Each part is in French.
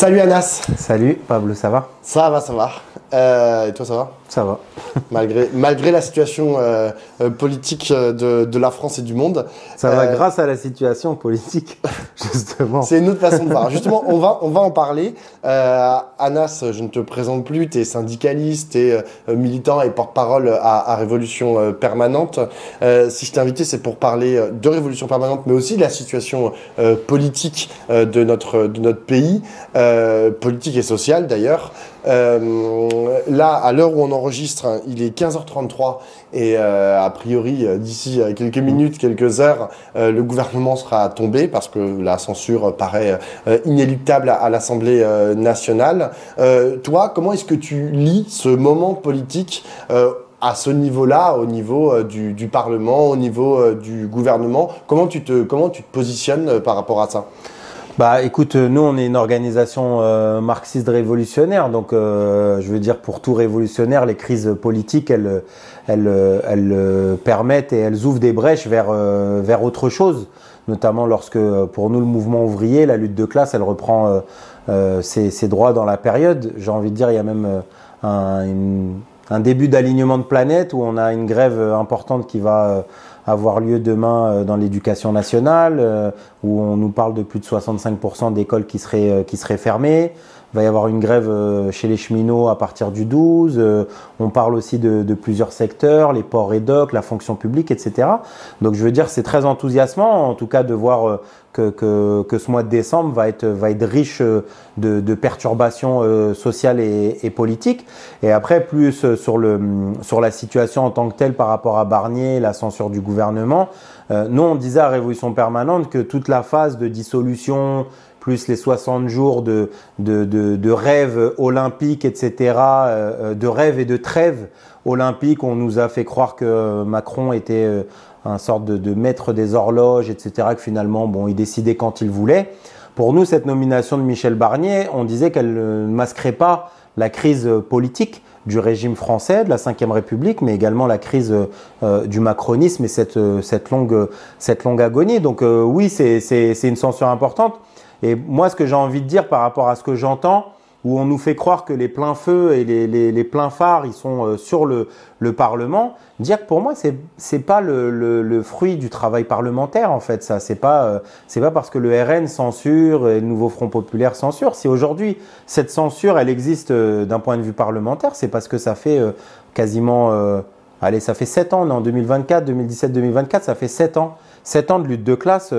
Salut Anas. Salut Pablo, ça va? Ça va, ça va. Et toi, ça va? Ça va. Malgré la situation politique de la France et du monde. Ça va grâce à la situation politique, justement. C'est une autre façon de voir. Justement, on va en parler. Anas, je ne te présente plus, tu es syndicaliste, tu es militant et porte-parole à Révolution Permanente. Si je t'ai invité, c'est pour parler de Révolution Permanente, mais aussi de la situation politique de notre pays, politique et sociale d'ailleurs. Là, à l'heure où on enregistre, hein, il est 15h33 et a priori, d'ici quelques minutes, quelques heures, le gouvernement sera tombé parce que la censure paraît inéluctable à l'Assemblée nationale. Toi, comment est-ce que tu lis ce moment politique à ce niveau-là, au niveau du Parlement, au niveau du gouvernement? Comment tu te positionnes par rapport à ça? Bah écoute, nous on est une organisation marxiste révolutionnaire, donc je veux dire pour tout révolutionnaire, les crises politiques elles permettent et elles ouvrent des brèches vers autre chose, notamment lorsque pour nous le mouvement ouvrier, la lutte de classe, elle reprend ses droits dans la période. J'ai envie de dire il y a même un début d'alignement de planète où on a une grève importante qui va avoir lieu demain dans l'éducation nationale, où on nous parle de plus de 65% d'écoles qui seraient fermées. Il va y avoir une grève chez les cheminots à partir du 12. On parle aussi de plusieurs secteurs, les ports et docks, la fonction publique, etc. Donc je veux dire, c'est très enthousiasmant, en tout cas, de voir que ce mois de décembre va être riche de perturbations sociales et politiques. Et après, plus sur la situation en tant que telle par rapport à Barnier, la censure du gouvernement, nous, on disait à Révolution Permanente que toute la phase de dissolution, plus les 60 jours de rêves olympiques, etc., de rêves et de trêves olympiques, on nous a fait croire que Macron était un sorte de maître des horloges, etc., que finalement, bon, il décidait quand il voulait. Pour nous, cette nomination de Michel Barnier, on disait qu'elle ne masquerait pas la crise politique du régime français, de la Ve République, mais également la crise du macronisme et cette longue agonie. Donc oui, c'est une censure importante. Et moi, ce que j'ai envie de dire par rapport à ce que j'entends, où on nous fait croire que les pleins feux et les pleins phares, ils sont sur le Parlement, dire que pour moi, c'est pas le fruit du travail parlementaire, en fait, ça. C'est pas parce que le RN censure et le Nouveau Front Populaire censure. Si aujourd'hui, cette censure, elle existe d'un point de vue parlementaire, c'est parce que ça fait quasiment, ça fait 7 ans, on est en 2024, 2017-2024, ça fait 7 ans. 7 ans de lutte de classe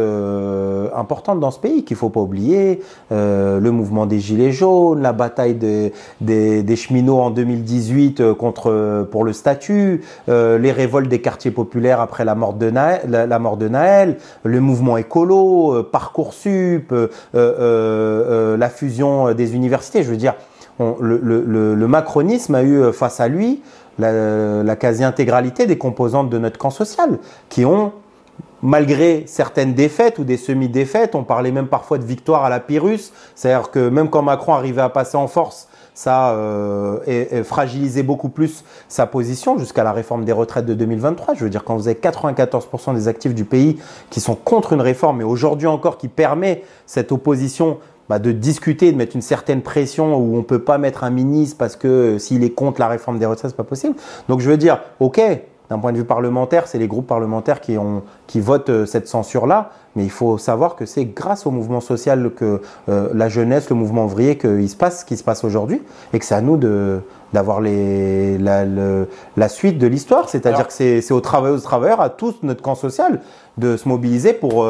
importante dans ce pays qu'il ne faut pas oublier, le mouvement des Gilets jaunes, la bataille des cheminots en 2018 pour le statut, les révoltes des quartiers populaires après la mort de Naël, le mouvement écolo, Parcoursup, la fusion des universités. Je veux dire, le macronisme a eu face à lui la quasi-intégralité des composantes de notre camp social qui ont, malgré certaines défaites ou des semi-défaites, on parlait même parfois de victoire à la Pyrrhus, c'est-à-dire que même quand Macron arrivait à passer en force, ça fragilisait beaucoup plus sa position jusqu'à la réforme des retraites de 2023. Je veux dire, quand vous avez 94% des actifs du pays qui sont contre une réforme et aujourd'hui encore qui permet cette opposition de discuter, de mettre une certaine pression où on ne peut pas mettre un ministre parce que s'il est contre la réforme des retraites, ce n'est pas possible. Donc je veux dire, ok, d'un point de vue parlementaire, c'est les groupes parlementaires qui votent cette censure-là, mais il faut savoir que c'est grâce au mouvement social que la jeunesse, le mouvement ouvrier, qu'il se passe ce qui se passe aujourd'hui, et que c'est à nous d'avoir la suite de l'histoire. C'est-à-dire que c'est aux travailleurs, à tous, notre camp social, de se mobiliser pour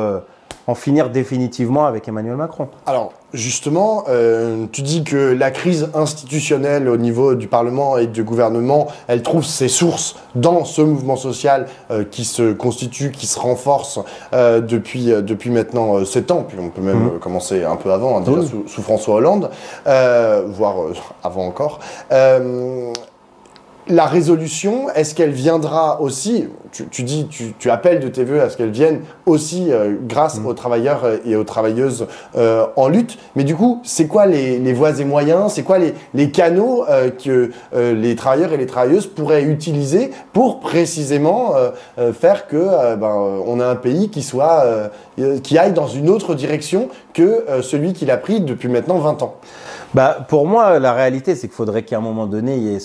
en finir définitivement avec Emmanuel Macron. Alors, justement, tu dis que la crise institutionnelle au niveau du Parlement et du gouvernement, elle trouve ses sources dans ce mouvement social qui se constitue, qui se renforce depuis maintenant 7 ans, puis on peut même commencer un peu avant, hein, déjà sous François Hollande, voire avant encore. la résolution, est-ce qu'elle viendra aussi, tu appelles de tes voeux à ce qu'elle vienne aussi grâce aux travailleurs et aux travailleuses en lutte, mais du coup, c'est quoi les voies et moyens, c'est quoi les canaux que les travailleurs et les travailleuses pourraient utiliser pour précisément faire que on a un pays qui aille dans une autre direction que celui qu'il a pris depuis maintenant 20 ans? Pour moi, la réalité, c'est qu'il faudrait qu'à un moment donné, il y ait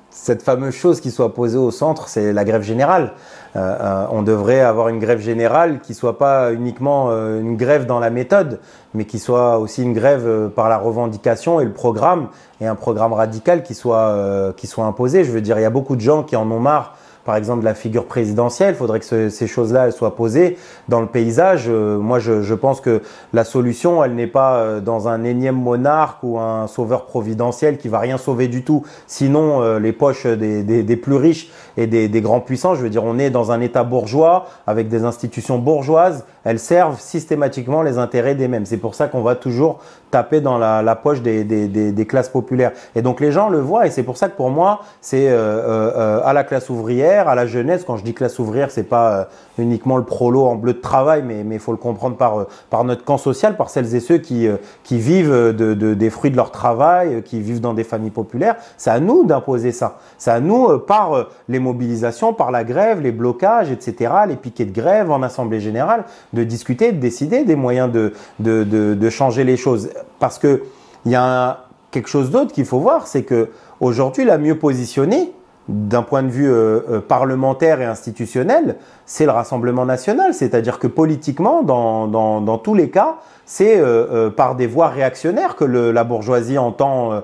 cette fameuse chose qui soit posée au centre, c'est la grève générale. On devrait avoir une grève générale qui soit pas uniquement une grève dans la méthode, mais qui soit aussi une grève par la revendication et le programme, et un programme radical qui soit imposé. Je veux dire, il y a beaucoup de gens qui en ont marre, par exemple, de la figure présidentielle. Il faudrait que ces choses-là elles soient posées dans le paysage. Moi, je pense que la solution, elle n'est pas dans un énième monarque ou un sauveur providentiel qui va rien sauver du tout. Sinon, les poches des plus riches et des grands puissants, je veux dire, on est dans un État bourgeois avec des institutions bourgeoises. Elles servent systématiquement les intérêts des mêmes. C'est pour ça qu'on va toujours taper dans la poche des classes populaires. Et donc les gens le voient, et c'est pour ça que pour moi, c'est à la classe ouvrière, à la jeunesse. Quand je dis classe ouvrière, c'est pas uniquement le prolo en bleu de travail, mais il faut le comprendre par notre camp social, par celles et ceux qui vivent des fruits de leur travail, qui vivent dans des familles populaires. C'est à nous d'imposer ça. C'est à nous, par les mobilisations, par la grève, les blocages, etc., les piquets de grève en assemblée générale, de discuter, de décider des moyens de changer les choses. Parce que il y a quelque chose d'autre qu'il faut voir, c'est que aujourd'hui, la mieux positionnée, d'un point de vue parlementaire et institutionnel, c'est le Rassemblement national. C'est-à-dire que politiquement, dans tous les cas, c'est par des voies réactionnaires que la bourgeoisie entend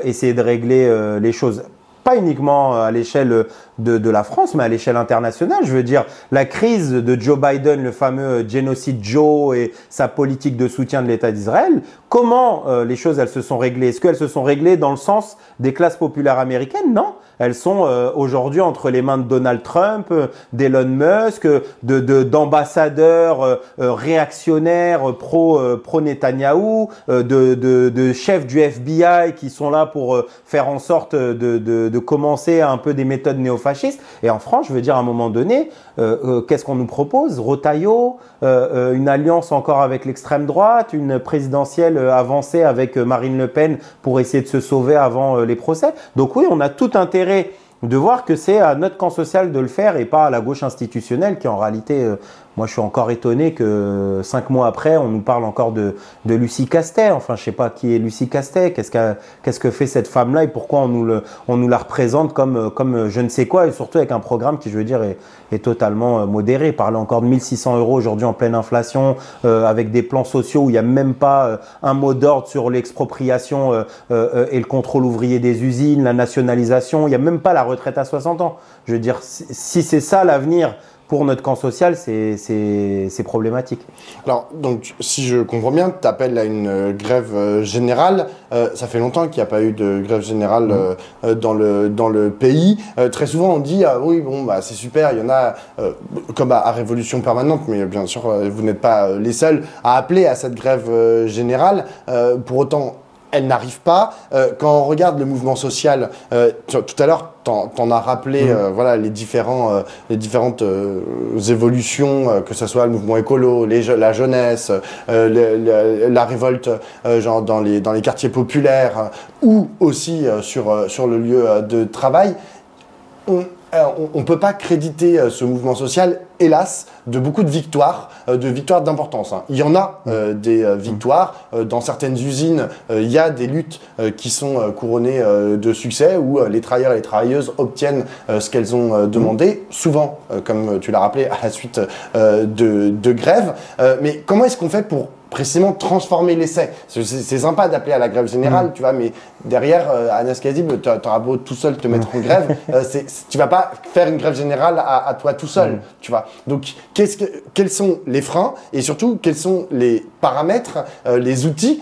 essayer de régler les choses. Pas uniquement à l'échelle de la France, mais à l'échelle internationale. Je veux dire, la crise de Joe Biden, le fameux génocide Joe et sa politique de soutien de l'État d'Israël, comment les choses elles se sont réglées? Est-ce qu'elles se sont réglées dans le sens des classes populaires américaines? Non. Elles sont aujourd'hui entre les mains de Donald Trump, d'Elon Musk, d'ambassadeurs réactionnaires pro-Netanyahou, de chefs du FBI qui sont là pour faire en sorte de commencer un peu des méthodes néofascistes. Et en France, je veux dire, à un moment donné, qu'est-ce qu'on nous propose? Rotaillot, une alliance encore avec l'extrême droite, une présidentielle avancée avec Marine Le Pen pour essayer de se sauver avant les procès. Donc oui, on a tout intérêt de voir que c'est à notre camp social de le faire et pas à la gauche institutionnelle qui en réalité, moi je suis encore étonné que 5 mois après on nous parle encore de Lucie Castet. Enfin je sais pas qui est Lucie Castet, qu'est-ce que fait cette femme-là et pourquoi on nous la représente comme je ne sais quoi, et surtout avec un programme qui je veux dire est totalement modéré. Parler encore de 1600 € aujourd'hui en pleine inflation avec des plans sociaux où il n'y a même pas un mot d'ordre sur l'expropriation et le contrôle ouvrier des usines, la nationalisation, il n'y a même pas la retraite à 60 ans. Je veux dire, si c'est ça l'avenir pour notre camp social, c'est problématique. Alors, donc, si je comprends bien, tu appelles à une grève générale. Ça fait longtemps qu'il n'y a pas eu de grève générale dans le pays. Très souvent, on dit ah, oui, bon, bah, c'est super, il y en a comme à Révolution Permanente, mais bien sûr, vous n'êtes pas les seuls à appeler à cette grève générale. Pour autant, elle n'arrive pas. Quand on regarde le mouvement social, tout à l'heure, t'en as rappelé voilà, les différentes évolutions, que ce soit le mouvement écolo, la jeunesse, la révolte genre dans les quartiers populaires ou aussi sur le lieu de travail. On ne peut pas créditer ce mouvement social, hélas, de beaucoup de victoires d'importance. Hein. Il y en a des victoires. Dans certaines usines, il y a des luttes qui sont couronnées de succès, où les travailleurs et les travailleuses obtiennent ce qu'elles ont demandé, souvent, comme tu l'as rappelé, à la suite de grèves. Mais comment est-ce qu'on fait pour précisément transformer l'essai? C'est sympa d'appeler à la grève générale, tu vois, mais derrière, Anas Kazib, tu auras beau tout seul te mettre en grève, tu vas pas faire une grève générale à toi tout seul, tu vois. Donc, quels sont les freins et surtout, quels sont les paramètres, les outils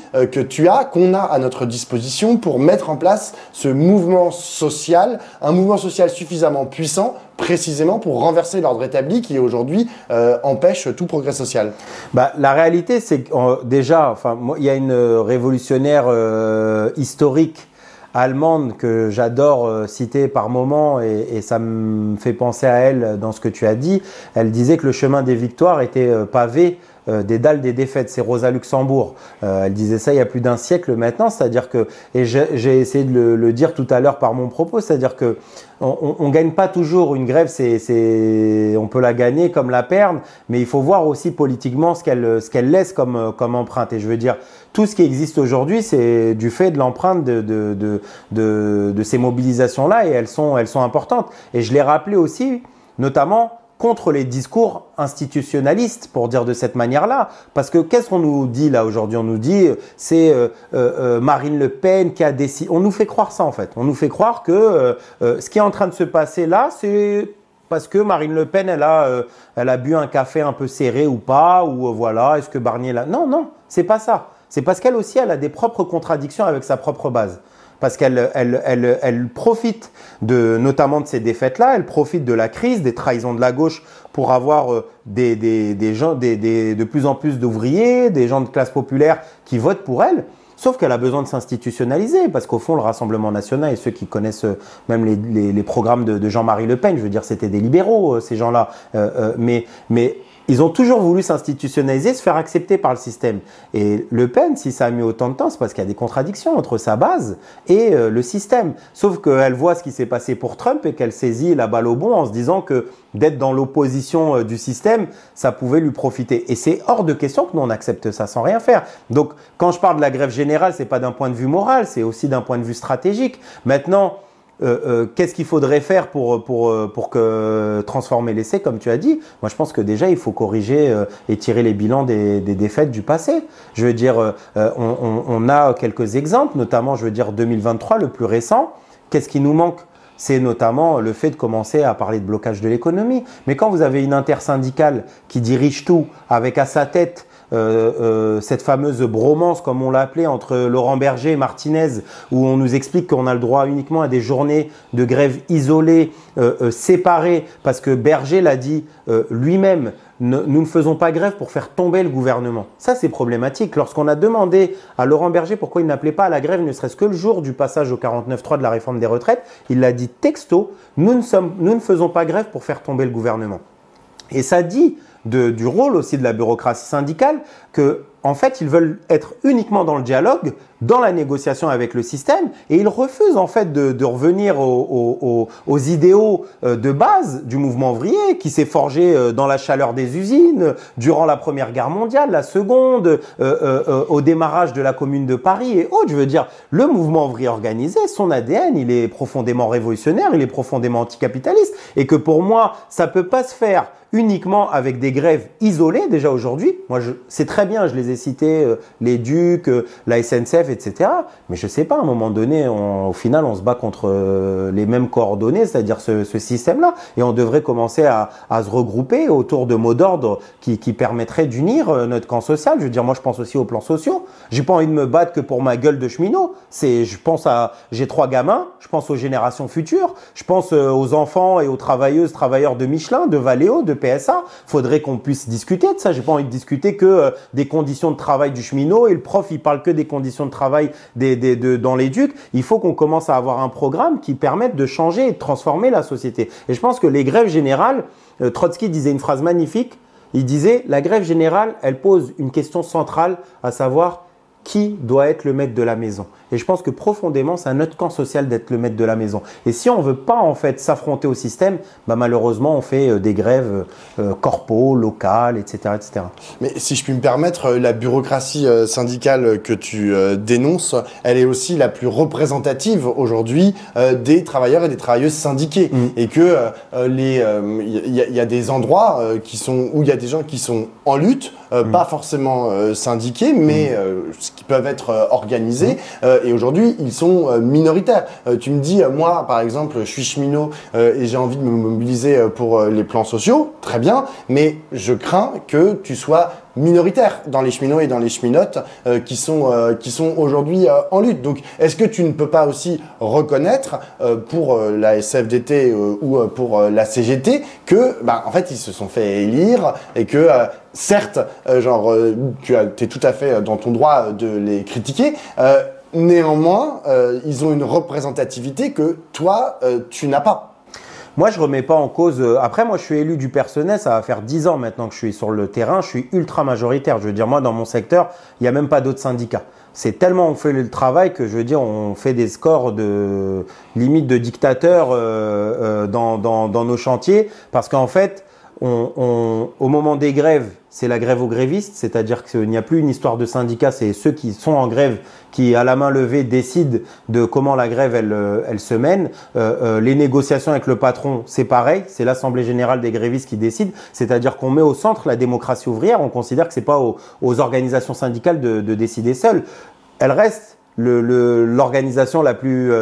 qu'on a à notre disposition pour mettre en place ce mouvement social, un mouvement social suffisamment puissant précisément pour renverser l'ordre établi qui aujourd'hui empêche tout progrès social? La réalité, c'est que déjà, il y a une révolutionnaire historique allemande que j'adore citer par moment et ça me fait penser à elle dans ce que tu as dit. Elle disait que le chemin des victoires était pavé des dalles des défaites. C'est Rosa Luxembourg. Elle disait ça il y a plus d'un siècle maintenant, c'est-à-dire que, et j'ai essayé de le dire tout à l'heure par mon propos, c'est-à-dire que on gagne pas toujours une grève, on peut la gagner comme la perdre, mais il faut voir aussi politiquement ce qu'elle laisse comme empreinte. Et je veux dire, tout ce qui existe aujourd'hui, c'est du fait de l'empreinte de ces mobilisations-là, et elles sont importantes. Et je l'ai rappelé aussi, notamment contre les discours institutionnalistes, pour dire de cette manière-là. Parce que qu'est-ce qu'on nous dit là aujourd'hui? On nous dit c'est Marine Le Pen qui a décidé. On nous fait croire ça en fait. On nous fait croire que ce qui est en train de se passer là, c'est parce que Marine Le Pen, elle a bu un café un peu serré ou pas, ou voilà, est-ce que Barnier là? Non, non, c'est pas ça. C'est parce qu'elle aussi, elle a des propres contradictions avec sa propre base. Parce qu'elle profite notamment de ces défaites-là, elle profite de la crise, des trahisons de la gauche pour avoir des gens, de plus en plus d'ouvriers, des gens de classe populaire qui votent pour elle. Sauf qu'elle a besoin de s'institutionnaliser, parce qu'au fond, le Rassemblement national, et ceux qui connaissent même les programmes de Jean-Marie Le Pen, je veux dire, c'était des libéraux, ces gens-là. Mais ils ont toujours voulu s'institutionnaliser, se faire accepter par le système. Et Le Pen, si ça a mis autant de temps, c'est parce qu'il y a des contradictions entre sa base et le système. Sauf qu'elle voit ce qui s'est passé pour Trump et qu'elle saisit la balle au bond en se disant que d'être dans l'opposition du système, ça pouvait lui profiter. Et c'est hors de question que nous, on accepte ça sans rien faire. Donc, quand je parle de la grève générale, c'est pas d'un point de vue moral, c'est aussi d'un point de vue stratégique. Maintenant, qu'est-ce qu'il faudrait faire pour transformer l'essai, comme tu as dit? Moi, je pense que déjà, il faut corriger et tirer les bilans des défaites du passé. Je veux dire, on a quelques exemples, notamment, je veux dire, 2023, le plus récent. Qu'est-ce qui nous manque? C'est notamment le fait de commencer à parler de blocage de l'économie. Mais quand vous avez une intersyndicale qui dirige tout, avec à sa tête cette fameuse bromance, comme on l'a appelé, entre Laurent Berger et Martinez, où on nous explique qu'on a le droit uniquement à des journées de grève isolées, séparées, parce que Berger l'a dit lui-même, nous ne faisons pas grève pour faire tomber le gouvernement. Ça, c'est problématique. Lorsqu'on a demandé à Laurent Berger pourquoi il n'appelait pas à la grève, ne serait-ce que le jour du passage au 49.3 de la réforme des retraites, il l'a dit texto, nous ne faisons pas grève pour faire tomber le gouvernement. Et ça dit du rôle aussi de la bureaucratie syndicale que, en fait, ils veulent être uniquement dans le dialogue, dans la négociation avec le système, et ils refusent en fait de revenir aux idéaux de base du mouvement ouvrier qui s'est forgé dans la chaleur des usines, durant la Première Guerre mondiale, la Seconde, au démarrage de la Commune de Paris et autres. Je veux dire, le mouvement ouvrier organisé, son ADN, il est profondément révolutionnaire, il est profondément anticapitaliste, et que pour moi, ça peut pas se faire uniquement avec des grèves isolées déjà aujourd'hui. Moi, c'est très bien, je les ai cités, les Ducs, la SNCF, etc. Mais je sais pas, à un moment donné, au final, on se bat contre les mêmes coordonnées, c'est-à-dire ce système-là. Et on devrait commencer à se regrouper autour de mots d'ordre qui permettraient d'unir notre camp social. Je veux dire, moi, je pense aussi aux plans sociaux. J'ai pas envie de me battre que pour ma gueule de cheminot. J'ai 3 gamins, je pense aux générations futures, je pense aux enfants et aux travailleurs de Michelin, de Valeo, de PSA. Faudrait qu'on puisse discuter de ça. J'ai pas envie de discuter que des conditions de travail du cheminot, et le prof, il parle que des conditions de travail dans les Ducs. Il faut qu'on commence à avoir un programme qui permette de changer et de transformer la société. Et je pense que les grèves générales, Trotsky disait une phrase magnifique. Il disait, la grève générale, elle pose une question centrale, à savoir qui doit être le maître de la maison. Et je pense que profondément, c'est à notre camp social d'être le maître de la maison. Et si on ne veut pas en fait s'affronter au système, bah, malheureusement, on fait des grèves corpo, locales, etc., etc. Mais si je puis me permettre, la bureaucratie syndicale que tu dénonces, elle est aussi la plus représentative aujourd'hui des travailleurs et des travailleuses syndiqués. Et que y a des endroits où il y a des gens qui sont en lutte, pas forcément syndiqués, mais qui peuvent être organisés. Et aujourd'hui, ils sont minoritaires. Tu me dis, moi, par exemple, je suis cheminot et j'ai envie de me mobiliser pour les plans sociaux. Très bien, mais je crains que tu sois minoritaire dans les cheminots et dans les cheminotes qui sont aujourd'hui en lutte. Donc, est-ce que tu ne peux pas aussi reconnaître pour la SFDT ou pour la CGT que, en fait, ils se sont fait élire et que certes, tu es tout à fait dans ton droit de les critiquer, Néanmoins, ils ont une représentativité que toi, tu n'as pas. Moi, je remets pas en cause. Après, moi, je suis élu du personnel. Ça va faire 10 ans maintenant que je suis sur le terrain. Je suis ultra majoritaire. Je veux dire, moi, dans mon secteur, il n'y a même pas d'autres syndicats. C'est tellement on fait le travail que, je veux dire, on fait des scores de limite de dictateurs dans nos chantiers. Parce qu'en fait, au moment des grèves, c'est la grève aux grévistes, c'est-à-dire qu'il n'y a plus une histoire de syndicat, c'est ceux qui sont en grève qui, à la main levée, décident de comment la grève elle se mène. Les négociations avec le patron, c'est pareil, c'est l'Assemblée générale des grévistes qui décide, c'est-à-dire qu'on met au centre la démocratie ouvrière, on considère que c'est pas aux organisations syndicales de décider seules. Elle reste l'organisation la plus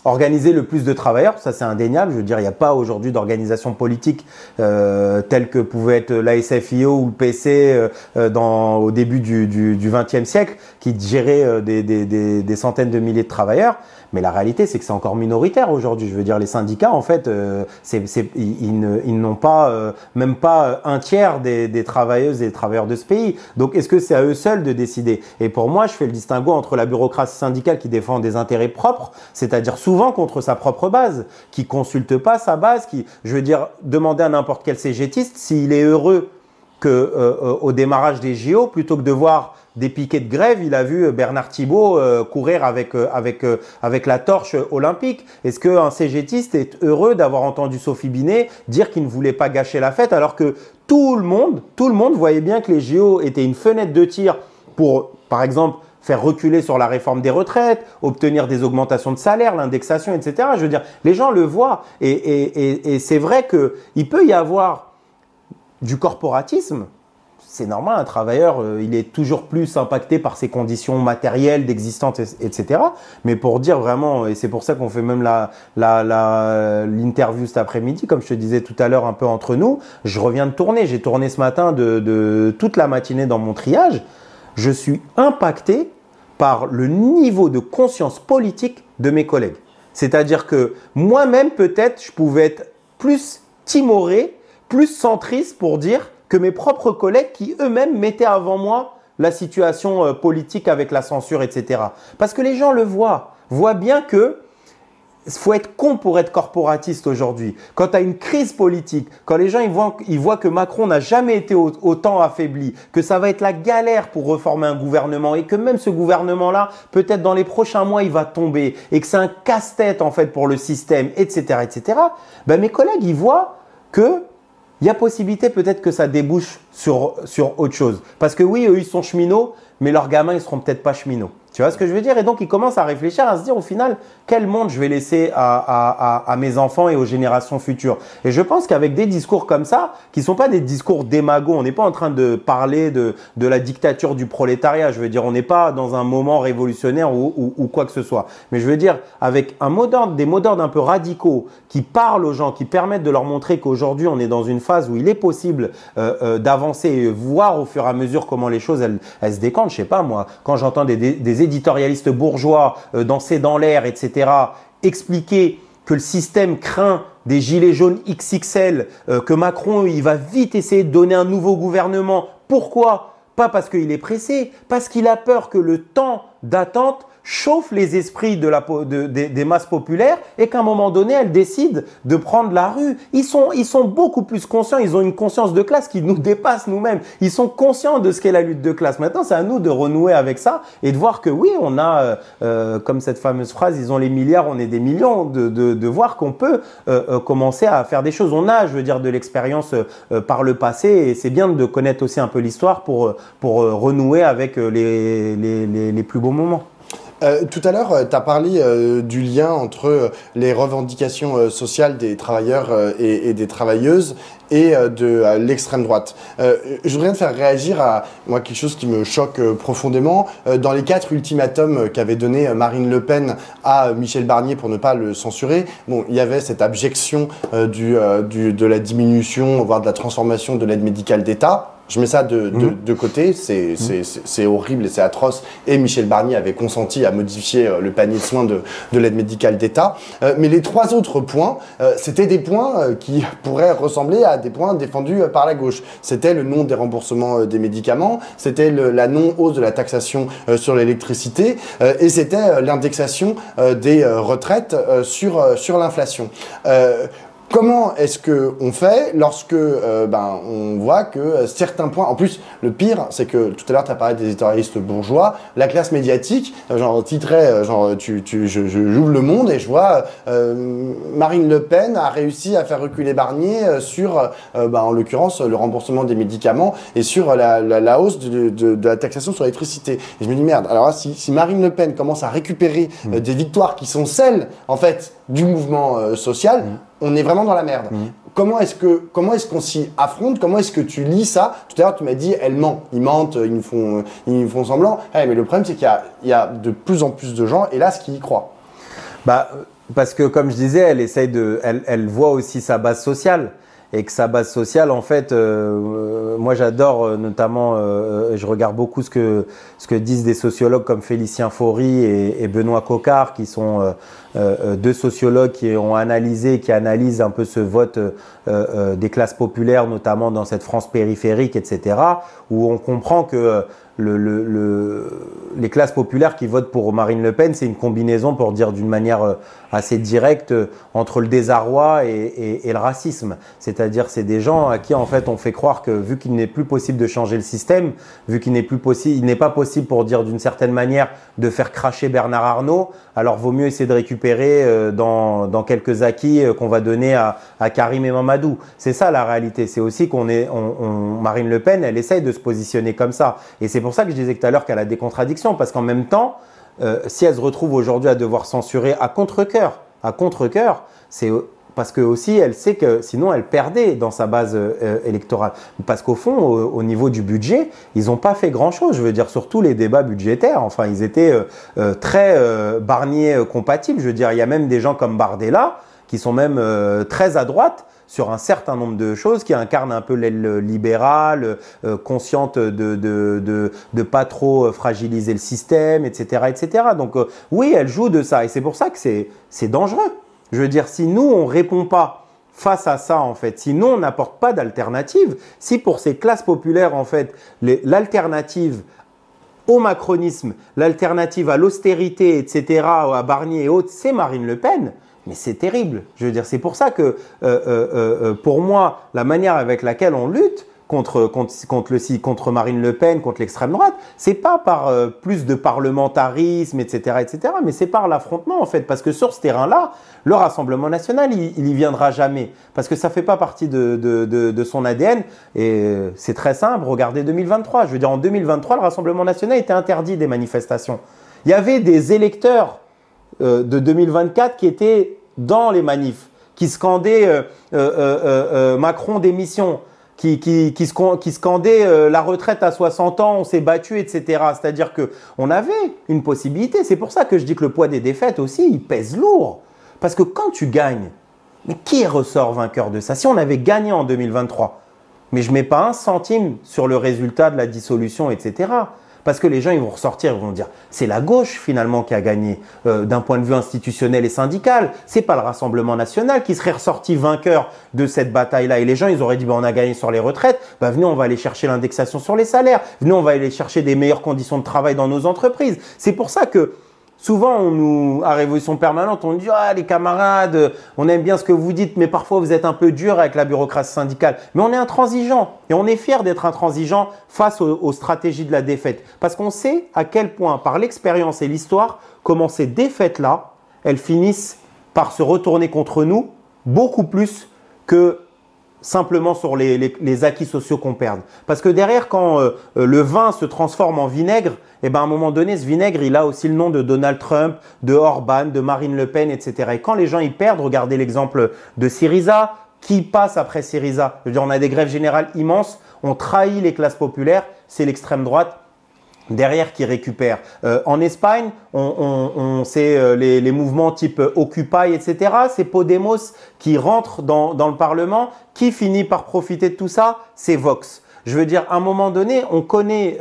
organiser le plus de travailleurs, ça c'est indéniable. Je veux dire, il n'y a pas aujourd'hui d'organisation politique telle que pouvait être la SFIO ou le PC au début du XXe siècle qui gérait des centaines de milliers de travailleurs. Mais la réalité, c'est que c'est encore minoritaire aujourd'hui. Je veux dire, les syndicats, en fait, ils n'ont pas même pas un tiers des travailleuses et des travailleurs de ce pays. Donc, est-ce que c'est à eux seuls de décider? Et pour moi, je fais le distinguo entre la bureaucratie syndicale qui défend des intérêts propres, c'est-à-dire souvent contre sa propre base, qui consulte pas sa base, qui, je veux dire, demander à n'importe quel CGTiste s'il est heureux au démarrage des JO, plutôt que de voir des piquets de grève, il a vu Bernard Thibault courir avec la torche olympique. Est-ce qu'un CGTiste est heureux d'avoir entendu Sophie Binet dire qu'il ne voulait pas gâcher la fête, alors que tout le monde voyait bien que les JO étaient une fenêtre de tir pour, par exemple, faire reculer sur la réforme des retraites, obtenir des augmentations de salaire, l'indexation, etc. Je veux dire, les gens le voient. Et c'est vrai qu'il peut y avoir du corporatisme. C'est normal, un travailleur, il est toujours plus impacté par ses conditions matérielles, d'existence, etc. Mais pour dire vraiment, et c'est pour ça qu'on fait même l'interview cet après-midi, comme je te disais tout à l'heure un peu entre nous, je reviens de tourner. J'ai tourné ce matin de toute la matinée dans mon triage. Je suis impacté par le niveau de conscience politique de mes collègues. C'est-à-dire que moi-même, peut-être, je pouvais être plus timoré, plus centriste pour dire que mes propres collègues qui eux-mêmes mettaient avant moi la situation politique avec la censure, etc. Parce que les gens le voient bien que faut être con pour être corporatiste aujourd'hui. Quand tu as une crise politique, quand les gens ils voient que Macron n'a jamais été autant affaibli, que ça va être la galère pour reformer un gouvernement et que même ce gouvernement-là, peut-être dans les prochains mois, il va tomber et que c'est un casse-tête en fait pour le système, etc., etc. Ben, mes collègues, ils voient que il y a possibilité peut-être que ça débouche sur autre chose. Parce que oui, eux, ils sont cheminots, mais leurs gamins, ils seront peut-être pas cheminots. Tu vois ce que je veux dire? Et donc, ils commencent à réfléchir, à se dire au final, quel monde je vais laisser à mes enfants et aux générations futures. Et je pense qu'avec des discours comme ça, qui ne sont pas des discours démagogues, on n'est pas en train de parler de la dictature du prolétariat. Je veux dire, on n'est pas dans un moment révolutionnaire ou quoi que ce soit. Mais je veux dire, avec des mots d'ordre un peu radicaux qui parlent aux gens, qui permettent de leur montrer qu'aujourd'hui, on est dans une phase où il est possible d'avancer et voir au fur et à mesure comment les choses elles se décantent. Je sais pas moi, quand j'entends des éditorialistes bourgeois danser dans l'air, etc., expliquer que le système craint des gilets jaunes XXL, que Macron il va vite essayer de donner un nouveau gouvernement. Pourquoi? Pas parce qu'il est pressé, parce qu'il a peur que le temps d'attente chauffe les esprits des masses populaires et qu'à un moment donné, elles décident de prendre la rue. Ils sont beaucoup plus conscients, ils ont une conscience de classe qui nous dépasse nous-mêmes. Ils sont conscients de ce qu'est la lutte de classe. Maintenant, c'est à nous de renouer avec ça et de voir que oui, on a, comme cette fameuse phrase, ils ont les milliards, on est des millions, de voir qu'on peut commencer à faire des choses. On a, je veux dire, de l'expérience par le passé et c'est bien de connaître aussi un peu l'histoire pour renouer avec les plus beaux moments. Tout à l'heure, tu as parlé du lien entre les revendications sociales des travailleurs et des travailleuses et de l'extrême droite. Je voudrais te faire réagir à moi quelque chose qui me choque profondément. Dans les 4 ultimatums qu'avait donné Marine Le Pen à Michel Barnier pour ne pas le censurer, bon, il y avait cette abjection de la diminution, voire de la transformation de l'aide médicale d'État. je mets ça de côté, c'est horrible et c'est atroce. Et Michel Barnier avait consenti à modifier le panier de soins de l'aide médicale d'État. Mais les 3 autres points, c'était des points qui pourraient ressembler à des points défendus par la gauche. C'était le non déremboursement des médicaments, c'était la non-hausse de la taxation sur l'électricité et c'était l'indexation des retraites sur l'inflation. Comment est-ce qu'on fait lorsque on voit que certains points... En plus, le pire, c'est que tout à l'heure, tu as parlé des éditorialistes bourgeois, la classe médiatique, genre titrait, j'ouvre Le Monde et je vois Marine Le Pen a réussi à faire reculer Barnier sur, en l'occurrence, le remboursement des médicaments et sur la hausse de la taxation sur l'électricité. Et je me dis, merde, alors là, si Marine Le Pen commence à récupérer des victoires qui sont celles, en fait, du mouvement social, on est vraiment dans la merde. Comment est-ce qu'on s'y affronte? Comment est-ce que tu lis ça? Tout à l'heure, tu m'as dit, elle ment. Ils mentent, ils font semblant. Mais le problème, c'est qu'il y a de plus en plus de gens, hélas, qui y croient. Parce que, comme je disais, elle voit aussi sa base sociale. Et que sa base sociale, en fait, moi j'adore notamment, je regarde beaucoup ce que disent des sociologues comme Félicien Faury et Benoît Coquart, qui sont 2 sociologues qui ont analysé, qui analysent un peu ce vote des classes populaires, notamment dans cette France périphérique, etc., où on comprend que les classes populaires qui votent pour Marine Le Pen, c'est une combinaison, pour dire d'une manière assez directe, entre le désarroi et le racisme. C'est-à-dire, c'est des gens à qui en fait on fait croire que vu qu'il n'est plus possible de changer le système, vu qu'il n'est pas possible, pour dire d'une certaine manière, de faire cracher Bernard Arnault, alors vaut mieux essayer de récupérer dans quelques acquis qu'on va donner à Karim et Mamadou. C'est ça la réalité. C'est aussi Marine Le Pen, elle essaye de se positionner comme ça. Et c'est pour ça que je disais tout à l'heure qu'elle a des contradictions, parce qu'en même temps, si elle se retrouve aujourd'hui à devoir censurer à contre-cœur, c'est parce que aussi elle sait que sinon elle perdait dans sa base électorale. Parce qu'au fond, au niveau du budget, ils n'ont pas fait grand-chose. Je veux dire, surtout les débats budgétaires. Enfin, ils étaient très Barnier compatibles. Je veux dire, il y a même des gens comme Bardella qui sont même très à droite sur un certain nombre de choses, qui incarnent un peu l'aile libérale, consciente de pas trop fragiliser le système, etc., etc. Donc oui, elle joue de ça, et c'est pour ça que c'est dangereux. Je veux dire, si nous on répond pas face à ça, en fait, si nous on n'apporte pas d'alternative, si pour ces classes populaires, en fait, l'alternative au macronisme, l'alternative à l'austérité, etc., à Barnier et autres, c'est Marine Le Pen. Mais c'est terrible. Je veux dire, c'est pour ça que, pour moi, la manière avec laquelle on lutte contre Marine Le Pen, contre l'extrême droite, c'est pas par plus de parlementarisme, etc., etc., mais c'est par l'affrontement, en fait. Parce que sur ce terrain-là, le Rassemblement national, il y viendra jamais. Parce que ça fait pas partie de son ADN. Et c'est très simple. Regardez 2023. Je veux dire, en 2023, le Rassemblement national était interdit des manifestations. Il y avait des électeurs de 2024 qui étaient dans les manifs, qui scandaient Macron démission, qui scandaient la retraite à 60 ans, on s'est battu, etc. C'est-à-dire qu'on avait une possibilité. C'est pour ça que je dis que le poids des défaites aussi, il pèse lourd. Parce que quand tu gagnes, mais qui ressort vainqueur de ça? Si on avait gagné en 2023, mais je ne mets pas un centime sur le résultat de la dissolution, etc. Parce que les gens, ils vont ressortir, ils vont dire, c'est la gauche finalement qui a gagné d'un point de vue institutionnel et syndical. C'est pas le Rassemblement national qui serait ressorti vainqueur de cette bataille-là. Et les gens, ils auraient dit, on a gagné sur les retraites, venez, on va aller chercher l'indexation sur les salaires, venez, on va aller chercher des meilleures conditions de travail dans nos entreprises. C'est pour ça que souvent, à Révolution Permanente, on dit « Ah, les camarades, on aime bien ce que vous dites, mais parfois vous êtes un peu dur avec la bureaucratie syndicale. » Mais on est intransigeant et on est fiers d'être intransigeant face aux stratégies de la défaite. Parce qu'on sait à quel point, par l'expérience et l'histoire, comment ces défaites-là, elles finissent par se retourner contre nous beaucoup plus que simplement sur les acquis sociaux qu'on perd. Parce que derrière, quand le vin se transforme en vinaigre, à un moment donné, ce vinaigre, il a aussi le nom de Donald Trump, de Orban, de Marine Le Pen, etc. Et quand les gens y perdent, regardez l'exemple de Syriza, qui passe après Syriza? Je veux dire, on a des grèves générales immenses, on trahit les classes populaires, c'est l'extrême droite derrière qui récupère. En Espagne, c'est les mouvements type Occupy, etc. C'est Podemos qui rentre dans le Parlement. Qui finit par profiter de tout ça? C'est Vox. Je veux dire, à un moment donné, on connaît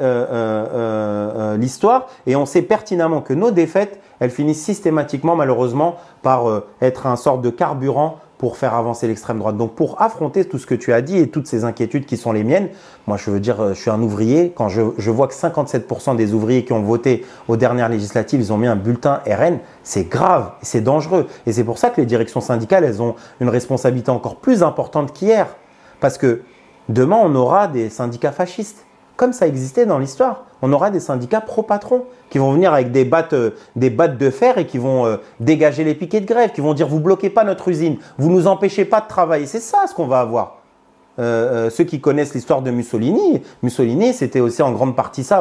l'histoire et on sait pertinemment que nos défaites, elles finissent systématiquement, malheureusement, par être un sorte de carburant pour faire avancer l'extrême droite. Donc, pour affronter tout ce que tu as dit et toutes ces inquiétudes qui sont les miennes, moi, je veux dire, je suis un ouvrier. Quand je vois que 57% des ouvriers qui ont voté aux dernières législatives, ils ont mis un bulletin RN, c'est grave, c'est dangereux. Et c'est pour ça que les directions syndicales, elles ont une responsabilité encore plus importante qu'hier. Parce que demain, on aura des syndicats fascistes, comme ça existait dans l'histoire. On aura des syndicats pro-patrons qui vont venir avec des battes de fer et qui vont dégager les piquets de grève, qui vont dire « vous bloquez pas notre usine, vous nous empêchez pas de travailler ». C'est ça ce qu'on va avoir. Ceux qui connaissent l'histoire de Mussolini, c'était aussi en grande partie ça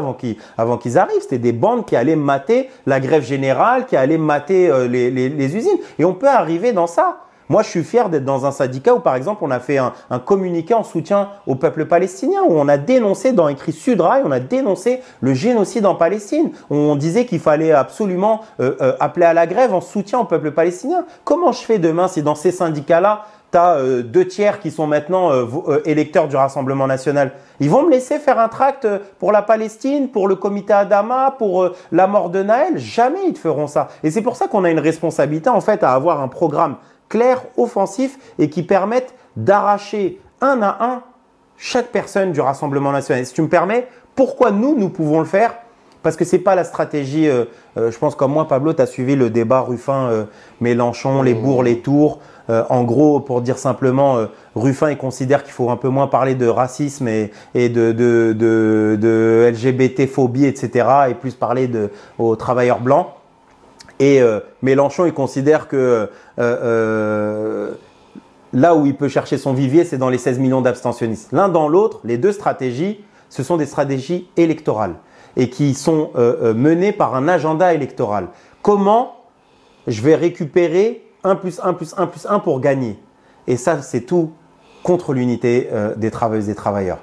avant qu'ils arrivent. C'était des bandes qui allaient mater la grève générale, qui allaient mater les usines. Et on peut arriver dans ça. Moi, je suis fier d'être dans un syndicat où, par exemple, on a fait un communiqué en soutien au peuple palestinien, où on a dénoncé, dans écrit Sudrail, on a dénoncé le génocide en Palestine, où on disait qu'il fallait absolument appeler à la grève en soutien au peuple palestinien. Comment je fais demain si dans ces syndicats-là, tu as 2/3 qui sont maintenant électeurs du Rassemblement national? Ils vont me laisser faire un tract pour la Palestine, pour le comité Adama, pour la mort de Naël? Jamais ils te feront ça. Et c'est pour ça qu'on a une responsabilité en fait à avoir un programme clair, offensif et qui permettent d'arracher un à un chaque personne du Rassemblement national. Et si tu me permets, pourquoi nous pouvons le faire? Parce que ce n'est pas la stratégie, je pense comme moi Pablo, tu as suivi le débat Ruffin-Mélenchon, les bourgs, les tours. En gros, pour dire simplement, Ruffin il considère qu'il faut un peu moins parler de racisme et de LGBT-phobie, etc. et plus parler aux travailleurs blancs. Et Mélenchon, il considère que là où il peut chercher son vivier, c'est dans les 16 millions d'abstentionnistes. L'un dans l'autre, les deux stratégies, ce sont des stratégies électorales et qui sont menées par un agenda électoral. Comment je vais récupérer 1 + 1 + 1 + 1 pour gagner? Et ça, c'est tout contre l'unité des travailleuses et travailleurs.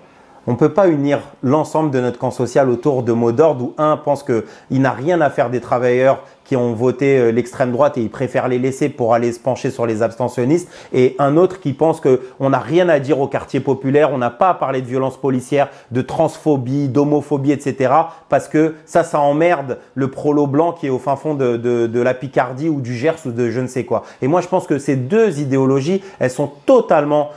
On ne peut pas unir l'ensemble de notre camp social autour de mots d'ordre où un pense qu'il n'a rien à faire des travailleurs qui ont voté l'extrême droite et il préfère les laisser pour aller se pencher sur les abstentionnistes, et un autre qui pense qu'on n'a rien à dire au quartier populaire, on n'a pas à parler de violence policière, de transphobie, d'homophobie, etc. parce que ça emmerde le prolo blanc qui est au fin fond de la Picardie ou du Gers ou de je ne sais quoi. Et moi, je pense que ces deux idéologies, elles sont totalement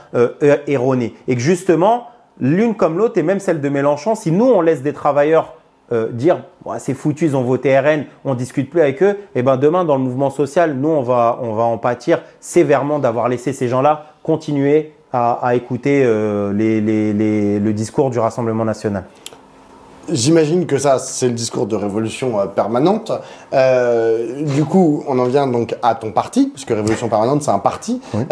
erronées et que justement, l'une comme l'autre, et même celle de Mélenchon, si nous, on laisse des travailleurs dire c'est foutu, ils ont voté RN, on discute plus avec eux, et ben demain, dans le mouvement social, nous, on va en pâtir sévèrement d'avoir laissé ces gens-là continuer à écouter le discours du Rassemblement national. J'imagine que ça, c'est le discours de révolution permanente. Du coup, on en vient donc à ton parti, parce que Révolution permanente, c'est un parti. Oui.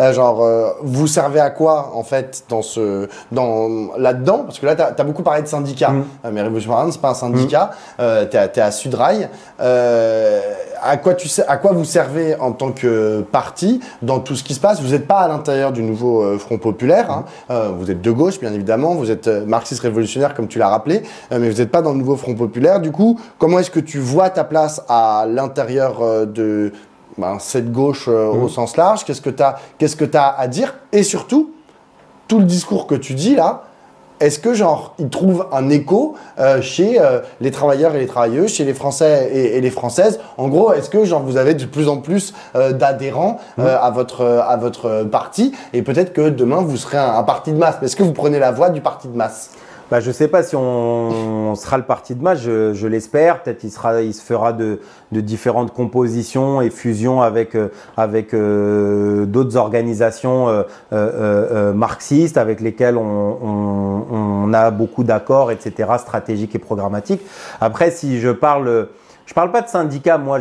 Vous servez à quoi, en fait, là-dedans? Parce que là, tu as beaucoup parlé de syndicats. Mais Révolution permanente, c'est pas un syndicat. T'es à Sudrail. À quoi vous servez en tant que parti dans tout ce qui se passe? Vous n'êtes pas à l'intérieur du nouveau Front populaire. Hein. Vous êtes de gauche, bien évidemment. Vous êtes marxiste révolutionnaire, comme tu l'as rappelé. Mais vous n'êtes pas dans le nouveau Front populaire. Du coup, comment est-ce que tu vois ta place à l'intérieur de cette gauche au sens large? Qu'est-ce que tu as à dire? Et surtout, tout le discours que tu dis là, est-ce que il trouve un écho chez les travailleurs et les travailleuses, chez les Français et les Françaises? En gros, est-ce que vous avez de plus en plus d'adhérents à votre parti, et peut-être que demain vous serez un parti de masse? Est-ce que vous prenez la voie du parti de masse? Je ne sais pas si on sera le parti de masse, je l'espère. Peut-être il se fera de différentes compositions et fusions avec d'autres organisations marxistes avec lesquelles on a beaucoup d'accords, etc., stratégiques et programmatiques. Après, si je parle pas de syndicats, moi.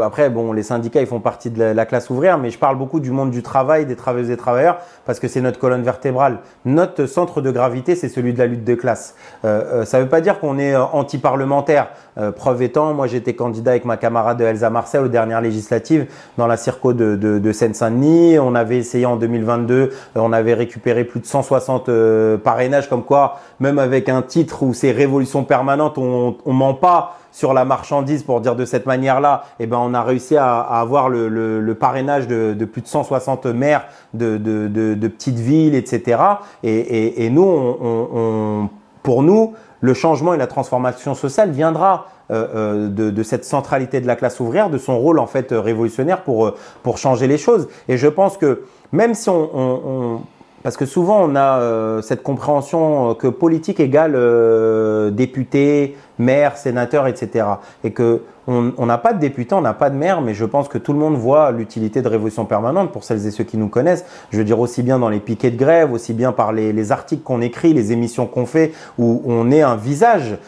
Après, bon, les syndicats, ils font partie de la classe ouvrière, mais je parle beaucoup du monde du travail, des travailleuses et travailleurs, parce que c'est notre colonne vertébrale. Notre centre de gravité, c'est celui de la lutte de classe. Ça ne veut pas dire qu'on est anti-parlementaire. Preuve étant, moi, j'étais candidat avec ma camarade Elsa Marcel aux dernières législatives dans la circo de Seine-Saint-Denis. On avait essayé en 2022, on avait récupéré plus de 160 parrainages, comme quoi, même avec un titre où c'est Révolution permanente, on ment pas sur la marchandise, pour dire de cette manière-là, eh ben, on a réussi à avoir le parrainage de plus de 160 maires de petites villes, etc. Et nous, pour nous, le changement et la transformation sociale viendra de cette centralité de la classe ouvrière, de son rôle en fait révolutionnaire pour changer les choses. Et je pense que même si parce que souvent on a cette compréhension que politique égale député, maire, sénateur, etc. Et que on n'a pas de député, on n'a pas de maire, mais je pense que tout le monde voit l'utilité de Révolution Permanente pour celles et ceux qui nous connaissent. Je veux dire aussi bien dans les piquets de grève, aussi bien par les articles qu'on écrit, les émissions qu'on fait, où on est un visage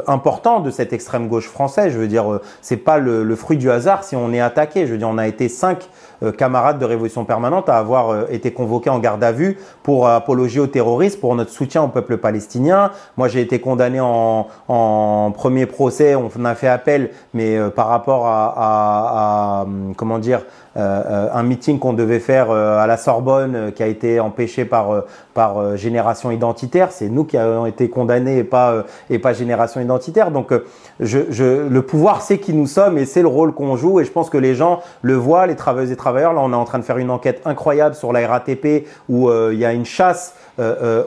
important de cette extrême gauche française. Je veux dire, c'est pas le fruit du hasard si on est attaqué. Je veux dire, on a été 5 camarades de Révolution Permanente à avoir été convoqués en garde à vue pour apologie au terrorisme, pour notre soutien au peuple palestinien. Moi, j'ai été condamné en premier procès. On a fait appel, mais par rapport à comment dire, un meeting qu'on devait faire à la Sorbonne qui a été empêché par Génération Identitaire. C'est nous qui avons été condamnés et pas Génération Identitaire. Donc, le pouvoir sait qui nous sommes et c'est le rôle qu'on joue. Et je pense que les gens le voient, les travailleuses et travailleurs. Là, on est en train de faire une enquête incroyable sur la RATP où il y a une chasse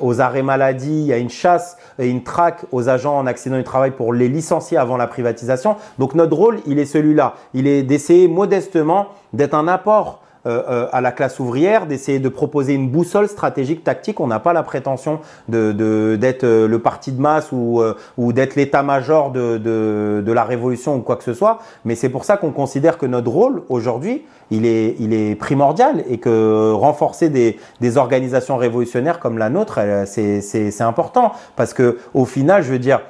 aux arrêts maladie, il y a une chasse et une traque aux agents en accident du travail pour les licencier avant la privatisation. Donc notre rôle, il est celui-là. Il est d'essayer modestement d'être un apport à la classe ouvrière, d'essayer de proposer une boussole stratégique, tactique. On n'a pas la prétention d'être le parti de masse ou d'être l'état-major de la révolution ou quoi que ce soit. Mais c'est pour ça qu'on considère que notre rôle aujourd'hui, il est primordial et que renforcer des organisations révolutionnaires comme la nôtre, c'est important. Parce que au final, je veux dire,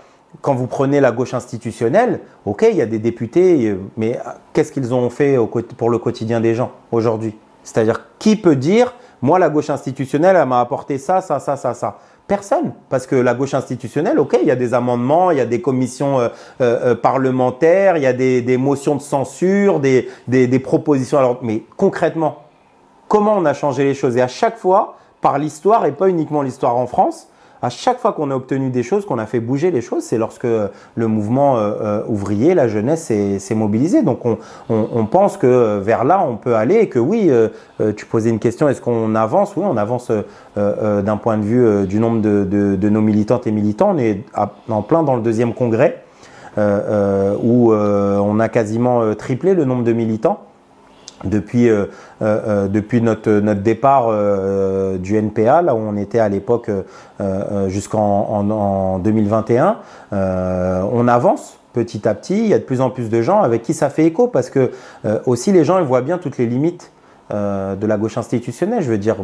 quand vous prenez la gauche institutionnelle, ok, il y a des députés, mais qu'est-ce qu'ils ont fait pour le quotidien des gens aujourd'hui? C'est-à-dire, qui peut dire, moi, la gauche institutionnelle, elle m'a apporté ça, ça, ça, ça, ça? Personne, parce que la gauche institutionnelle, ok, il y a des amendements, il y a des commissions parlementaires, il y a des motions de censure, des propositions. Alors, mais concrètement, comment on a changé les choses? Et à chaque fois, par l'histoire, et pas uniquement l'histoire en France, à chaque fois qu'on a obtenu des choses, qu'on a fait bouger les choses, c'est lorsque le mouvement ouvrier, la jeunesse s'est mobilisé. Donc on pense que vers là, on peut aller et que oui, tu posais une question, est-ce qu'on avance? Oui, on avance d'un point de vue du nombre de nos militantes et militants. On est en plein dans le 2e congrès où on a quasiment triplé le nombre de militants. Depuis notre départ du NPA, là où on était à l'époque jusqu'en 2021, on avance petit à petit. Il y a de plus en plus de gens avec qui ça fait écho parce que aussi les gens ils voient bien toutes les limites de la gauche institutionnelle. Je veux dire,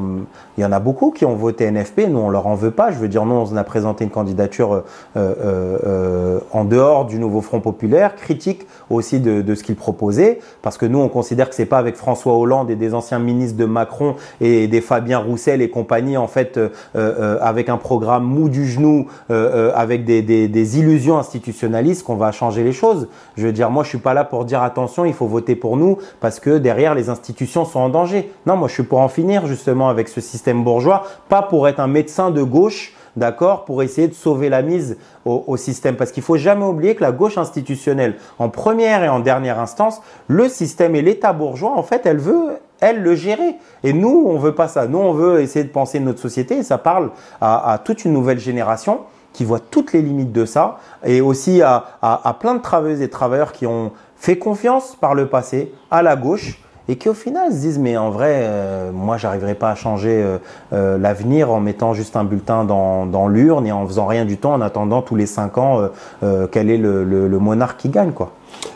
il y en a beaucoup qui ont voté NFP, nous on leur en veut pas. Je veux dire, nous on a présenté une candidature en dehors du nouveau Front Populaire, critique aussi de ce qu'il proposait, parce que nous on considère que c'est pas avec François Hollande et des anciens ministres de Macron et des Fabien Roussel et compagnie, en fait, avec un programme mou du genou, avec des illusions institutionnalistes qu'on va changer les choses. Je veux dire, moi je suis pas là pour dire attention, il faut voter pour nous, parce que derrière les institutions sont en danger. Non, moi je suis pour en finir justement avec ce système bourgeois, pas pour être un médecin de gauche, d'accord, pour essayer de sauver la mise au système. Parce qu'il ne faut jamais oublier que la gauche institutionnelle, en première et en dernière instance, le système et l'État bourgeois, en fait, elle le gérer. Et nous, on ne veut pas ça. Nous, on veut essayer de penser notre société et ça parle à toute une nouvelle génération qui voit toutes les limites de ça et aussi à plein de travailleuses et travailleurs qui ont fait confiance par le passé à la gauche et qui au final se disent mais en vrai, moi j'arriverai pas à changer l'avenir en mettant juste un bulletin dans l'urne et en faisant rien du tout en attendant tous les 5 ans quel est le monarque qui gagne, quoi.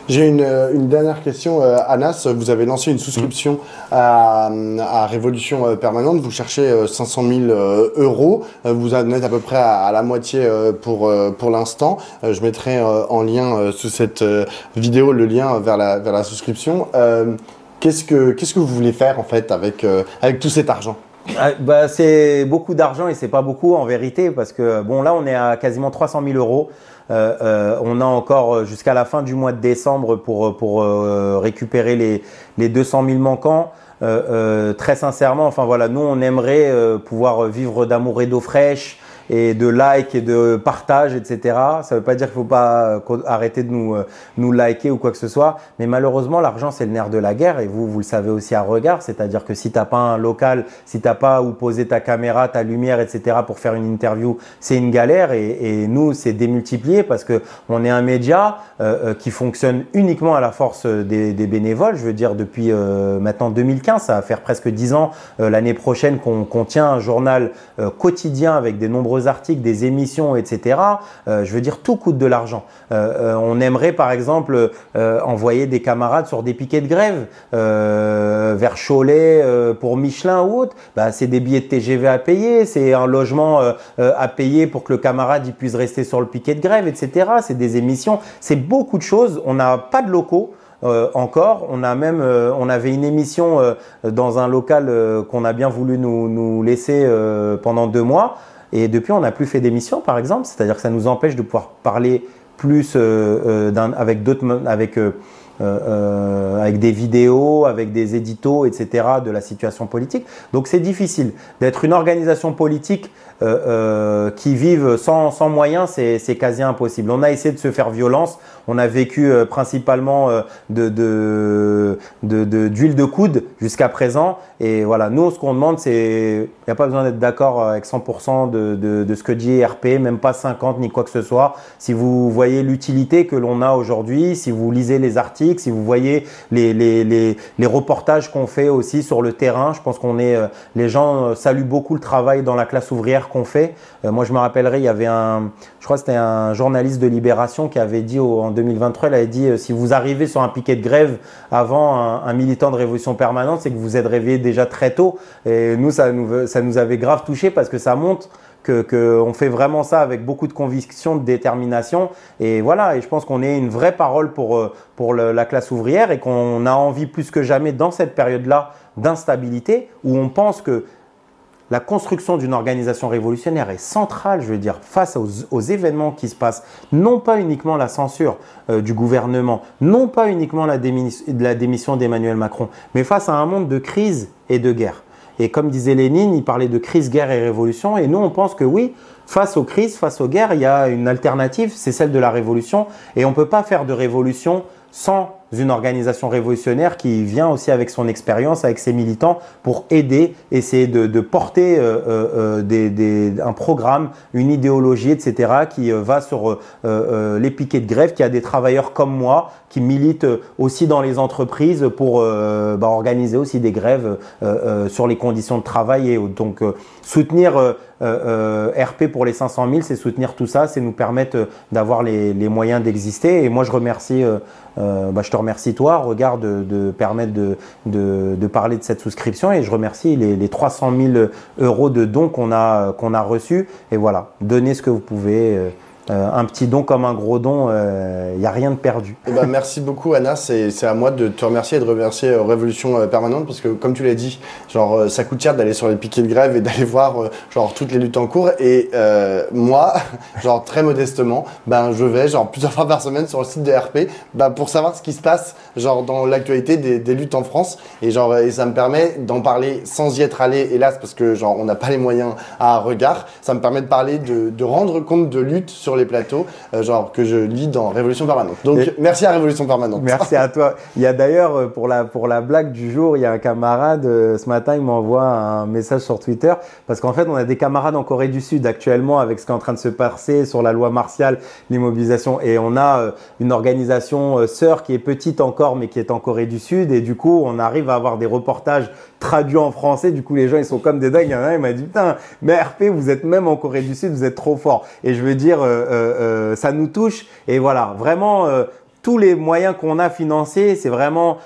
J'ai une dernière question, Anas. Vous avez lancé une souscription à Révolution Permanente. Vous cherchez 500 000 euros. Vous en êtes à peu près à la moitié pour l'instant. Je mettrai en lien sous cette vidéo le lien vers la souscription. Qu'est-ce que vous voulez faire en fait avec tout cet argent? Bah, c'est beaucoup d'argent et c'est pas beaucoup en vérité parce que bon là on est à quasiment 300 000 euros. On a encore jusqu'à la fin du mois de décembre pour récupérer les 200 000 manquants. Très sincèrement, enfin voilà, nous on aimerait pouvoir vivre d'amour et d'eau fraîche et de likes et de partage, etc. Ça ne veut pas dire qu'il ne faut pas arrêter de nous liker ou quoi que ce soit, mais malheureusement, l'argent, c'est le nerf de la guerre et vous le savez aussi à regard, c'est-à-dire que si tu n'as pas un local, si tu n'as pas où poser ta caméra, ta lumière, etc. pour faire une interview, c'est une galère et nous, c'est démultiplié parce qu'on est un média qui fonctionne uniquement à la force des bénévoles. Je veux dire, depuis maintenant 2015, ça va faire presque 10 ans l'année prochaine qu'on tient un journal quotidien avec des nombreux articles, des émissions, etc. Je veux dire, tout coûte de l'argent. On aimerait par exemple envoyer des camarades sur des piquets de grève vers Cholet pour Michelin ou autre. Bah, c'est des billets de TGV à payer, c'est un logement à payer pour que le camarade il puisse rester sur le piquet de grève, etc. C'est des émissions, c'est beaucoup de choses. On n'a pas de locaux. Encore, on avait une émission dans un local qu'on a bien voulu nous laisser pendant 2 mois et depuis on n'a plus fait d'émission par exemple, c'est-à-dire que ça nous empêche de pouvoir parler plus avec des vidéos, avec des éditos, etc. de la situation politique. Donc c'est difficile d'être une organisation politique qui vive sans moyens, c'est quasi impossible. On a essayé de se faire violence, on a vécu principalement d'huile de coude jusqu'à présent. Et voilà, nous ce qu'on demande, c'est, il n'y a pas besoin d'être d'accord avec 100% de ce que dit RP, même pas 50 ni quoi que ce soit. Si vous voyez l'utilité que l'on a aujourd'hui, si vous lisez les articles, si vous voyez les reportages qu'on fait aussi sur le terrain, je pense les gens saluent beaucoup le travail dans la classe ouvrière qu'on fait. Moi, je me rappellerai, il y avait je crois que c'était un journaliste de Libération qui avait dit en 2023, il avait dit si vous arrivez sur un piquet de grève avant un militant de Révolution Permanente, c'est que vous êtes réveillé déjà très tôt. Et nous, ça nous avait grave touché parce que ça montre qu'on fait vraiment ça avec beaucoup de conviction, de détermination. Et voilà, et je pense qu'on est une vraie parole pour la classe ouvrière et qu'on a envie plus que jamais dans cette période-là d'instabilité où on pense que la construction d'une organisation révolutionnaire est centrale, je veux dire, face aux événements qui se passent. Non pas uniquement la censure du gouvernement, non pas uniquement la démission d'Emmanuel Macron, mais face à un monde de crise et de guerre. Et comme disait Lénine, il parlait de crise, guerre et révolution. Et nous, on pense que oui, face aux crises, face aux guerres, il y a une alternative, c'est celle de la révolution. Et on ne peut pas faire de révolution sans une organisation révolutionnaire qui vient aussi avec son expérience, avec ses militants pour aider, essayer de porter un programme, une idéologie, etc. qui va sur les piquets de grève, qui a des travailleurs comme moi qui militent aussi dans les entreprises pour organiser aussi des grèves sur les conditions de travail. Et donc soutenir RP pour les 500 000, c'est soutenir tout ça, c'est nous permettre d'avoir les moyens d'exister. Et moi je remercie, je te remercie toi, Regard, de permettre de parler de cette souscription, et je remercie les 300 000 euros de dons qu'on a reçus. Et voilà, donnez ce que vous pouvez. Un petit don comme un gros don, il n'y a rien de perdu. Eh ben, merci beaucoup Anna, c'est à moi de te remercier et de remercier Révolution Permanente parce que comme tu l'as dit, genre ça coûte cher d'aller sur les piquets de grève et d'aller voir genre toutes les luttes en cours et moi, genre très modestement, je vais genre plusieurs fois par semaine sur le site de RP pour savoir ce qui se passe genre dans l'actualité des luttes en France et ça me permet d'en parler sans y être allé hélas parce que genre on n'a pas les moyens à Regard, ça me permet de parler de rendre compte de luttes sur les plateaux, que je lis dans Révolution Permanente. Donc, merci à Révolution Permanente. Merci à toi. Il y a d'ailleurs, pour la blague du jour, il y a un camarade, ce matin, il m'envoie un message sur Twitter, parce qu'en fait, on a des camarades en Corée du Sud actuellement avec ce qui est en train de se passer sur la loi martiale, l'immobilisation, et on a une organisation sœur qui est petite encore, mais qui est en Corée du Sud, et du coup, on arrive à avoir des reportages traduits en français. Du coup, les gens, ils sont comme des dingues. Il y en a un, il m'a dit, putain, mais RP, vous êtes même en Corée du Sud, vous êtes trop fort. Et je veux dire, ça nous touche. Et voilà, vraiment, tous les moyens qu'on a financés,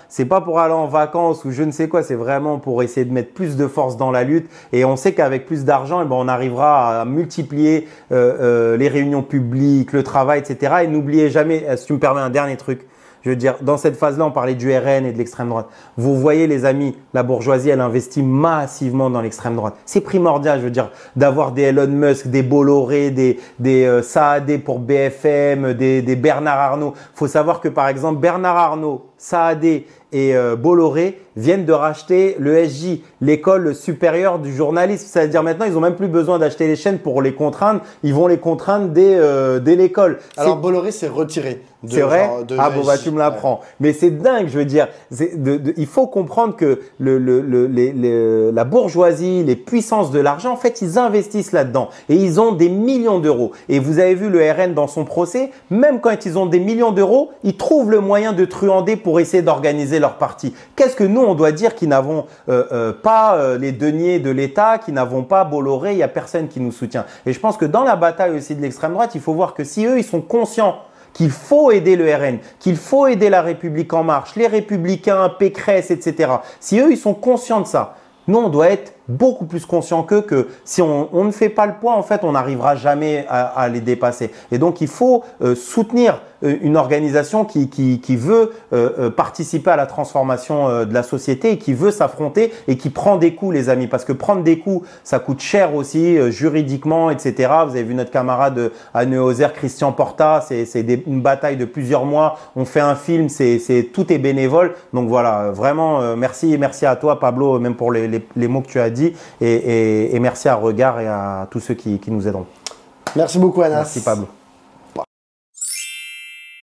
c'est pas pour aller en vacances ou je ne sais quoi, c'est vraiment pour essayer de mettre plus de force dans la lutte. Et on sait qu'avec plus d'argent, on arrivera à multiplier les réunions publiques, le travail, etc. Et n'oubliez jamais, si tu me permets un dernier truc, je veux dire, dans cette phase-là, on parlait du RN et de l'extrême droite. Vous voyez, les amis, la bourgeoisie, elle investit massivement dans l'extrême droite. C'est primordial, je veux dire, d'avoir des Elon Musk, des Bolloré, des Saadé pour BFM, des Bernard Arnault. Il faut savoir que, par exemple, Bernard Arnault, Saadé et Bolloré viennent de racheter l'ESJ, l'école supérieure du journalisme. C'est-à-dire maintenant, ils n'ont même plus besoin d'acheter les chaînes pour les contraindre. Ils vont les contraindre dès l'école. Alors Bolloré s'est retiré. C'est vrai? Ah bon, bah tu me l'apprends. Ouais. Mais c'est dingue, je veux dire. Il faut comprendre que la bourgeoisie, les puissances de l'argent, en fait, ils investissent là-dedans. Et ils ont des millions d'euros. Et vous avez vu le RN dans son procès, même quand ils ont des millions d'euros, ils trouvent le moyen de truander pour essayer d'organiser leur parti. Qu'est-ce que nous, on doit dire qui n'avons pas les deniers de l'État, qui n'avons pas Bolloré, il n'y a personne qui nous soutient. Et je pense que dans la bataille aussi de l'extrême droite, il faut voir que si eux, ils sont conscients qu'il faut aider le RN, qu'il faut aider la République en marche, les Républicains, Pécresse, etc. Si eux, ils sont conscients de ça, nous, on doit être beaucoup plus conscients qu'eux que si on ne fait pas le poids, en fait, on n'arrivera jamais à les dépasser. Et donc, il faut soutenir une organisation qui veut participer à la transformation de la société et qui veut s'affronter et qui prend des coups, les amis. Parce que prendre des coups, ça coûte cher aussi, juridiquement, etc. Vous avez vu notre camarade à Neuhauser, Christian Porta, c'est une bataille de plusieurs mois. On fait un film, tout est bénévole. Donc voilà, vraiment, merci à toi, Pablo, même pour les mots que tu as dit. Et merci à Regard et à tous ceux qui nous aideront. Merci beaucoup, Anas. Merci, Pablo.